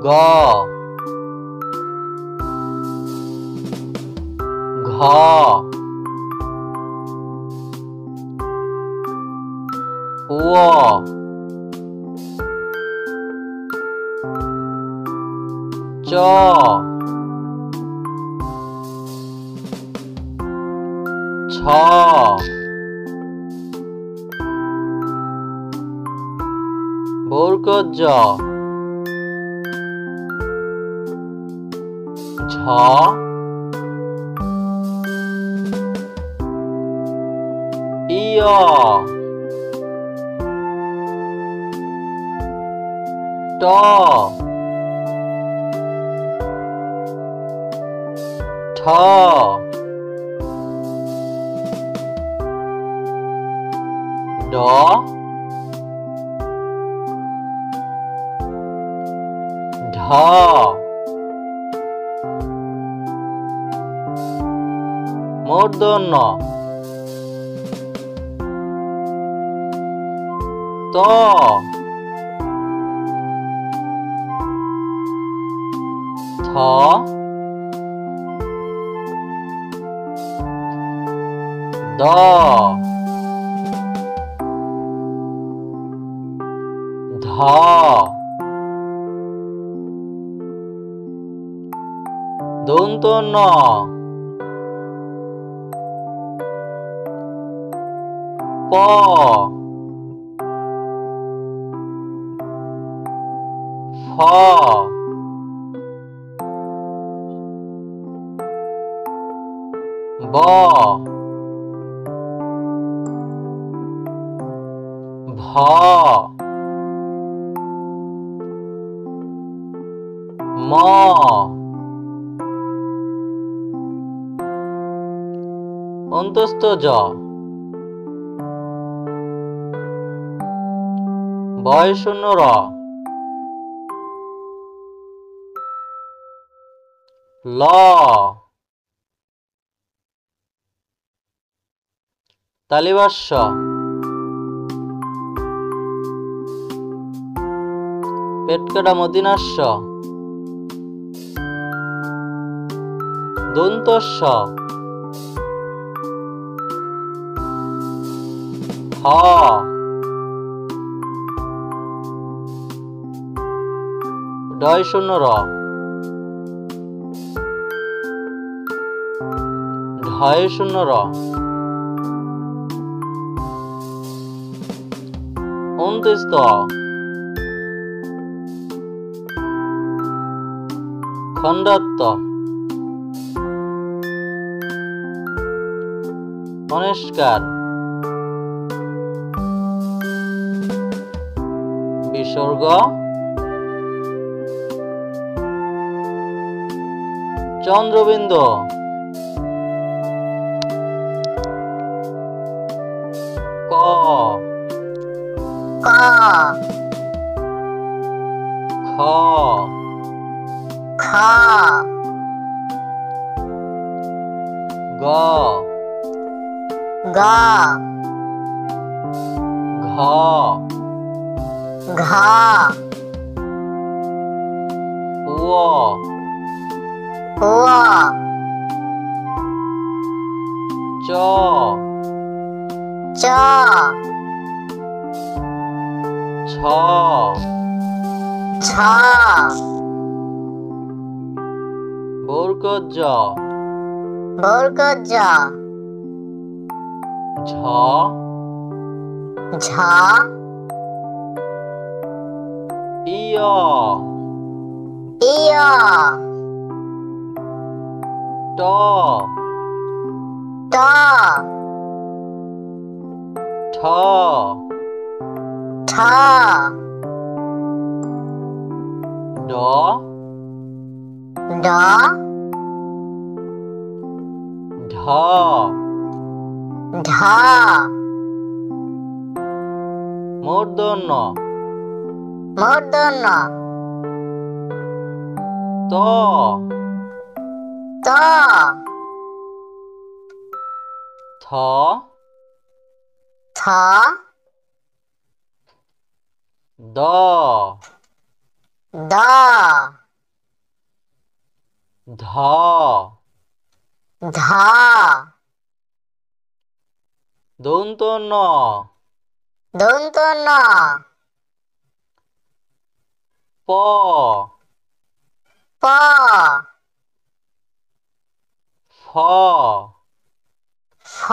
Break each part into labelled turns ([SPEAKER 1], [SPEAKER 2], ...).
[SPEAKER 1] গ ঘ ও চ ছ বর্গজ ঝ ইয় ট ঠ ড ঢ মূর্ধন্য ত থ দ ধ দন্ত ন প ফ ব ভ ম অন্তস্থ জ বয়শূন্য র ল তালিবাস্য পেটকাটা মদিনাস্য দন্তস্য হ ডয়শূন্য র ঢয়শূন্য র অন্ত্যস্ত খণ্ডাত্ম অনিষ্কার বিসর্গ চন্দ্রবিন্দু ক
[SPEAKER 2] ক
[SPEAKER 1] খ
[SPEAKER 2] খ
[SPEAKER 1] গ
[SPEAKER 2] গ
[SPEAKER 1] ঘ
[SPEAKER 2] ঘ
[SPEAKER 1] ও
[SPEAKER 2] ও
[SPEAKER 1] চ
[SPEAKER 2] চ
[SPEAKER 1] ছ
[SPEAKER 2] ছ
[SPEAKER 1] বর্গজ জ
[SPEAKER 2] বর্গজ ঝ
[SPEAKER 1] ঝ
[SPEAKER 2] ঝ
[SPEAKER 1] ইয়
[SPEAKER 2] ইয়
[SPEAKER 1] ট
[SPEAKER 2] ট
[SPEAKER 1] ঠ
[SPEAKER 2] ঠ
[SPEAKER 1] ড
[SPEAKER 2] ড
[SPEAKER 1] ঢ
[SPEAKER 2] ঢ
[SPEAKER 1] মূর্ধন্য
[SPEAKER 2] মূর্ধন্য
[SPEAKER 1] ত
[SPEAKER 2] ত
[SPEAKER 1] থ
[SPEAKER 2] থ
[SPEAKER 1] দ
[SPEAKER 2] দ
[SPEAKER 1] ধ
[SPEAKER 2] ধ
[SPEAKER 1] দন্ত ন
[SPEAKER 2] দন্ত ন
[SPEAKER 1] প
[SPEAKER 2] প
[SPEAKER 1] ফ
[SPEAKER 2] ফ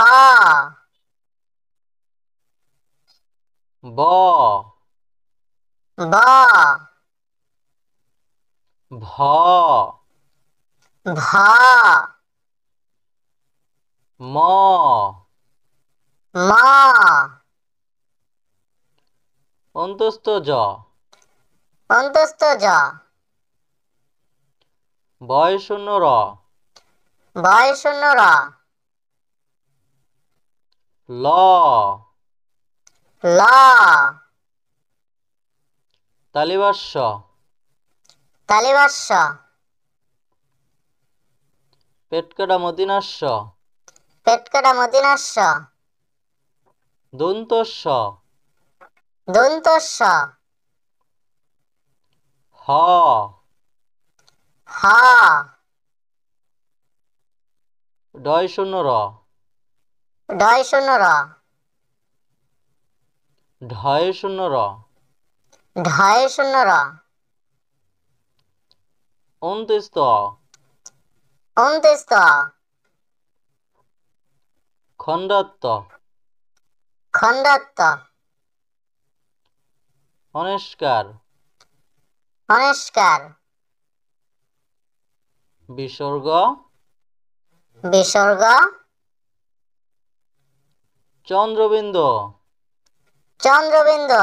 [SPEAKER 1] ব
[SPEAKER 2] ব
[SPEAKER 1] ভ
[SPEAKER 2] ভ
[SPEAKER 1] ম
[SPEAKER 2] ম
[SPEAKER 1] অন্তস্থ জ
[SPEAKER 2] অন্তস্থ জ
[SPEAKER 1] বয় শূন্য র
[SPEAKER 2] বয় শূন্য র
[SPEAKER 1] ল
[SPEAKER 2] ল
[SPEAKER 1] তালিবাস্য
[SPEAKER 2] তালিবাস্য
[SPEAKER 1] পেটকাটা মতিনাস্য
[SPEAKER 2] পেটকাটা মতিনাস্য
[SPEAKER 1] দন্তস্য
[SPEAKER 2] দন্তস্য
[SPEAKER 1] হ
[SPEAKER 2] হ
[SPEAKER 1] ডয় শূন্য র
[SPEAKER 2] ডয় শূন্য র
[SPEAKER 1] ঢয় শূন্য র
[SPEAKER 2] ঢয় শূন্য র
[SPEAKER 1] অন্ত্যস্ত
[SPEAKER 2] অন্ত্যস্ত
[SPEAKER 1] খণ্ডাত্ম
[SPEAKER 2] খণ্ডাত্ম
[SPEAKER 1] অনেস্কার
[SPEAKER 2] অনেস্কার
[SPEAKER 1] বিসর্গ
[SPEAKER 2] বিসর্গ
[SPEAKER 1] চন্দ্রবিন্দু
[SPEAKER 2] চন্দ্রবিন্দু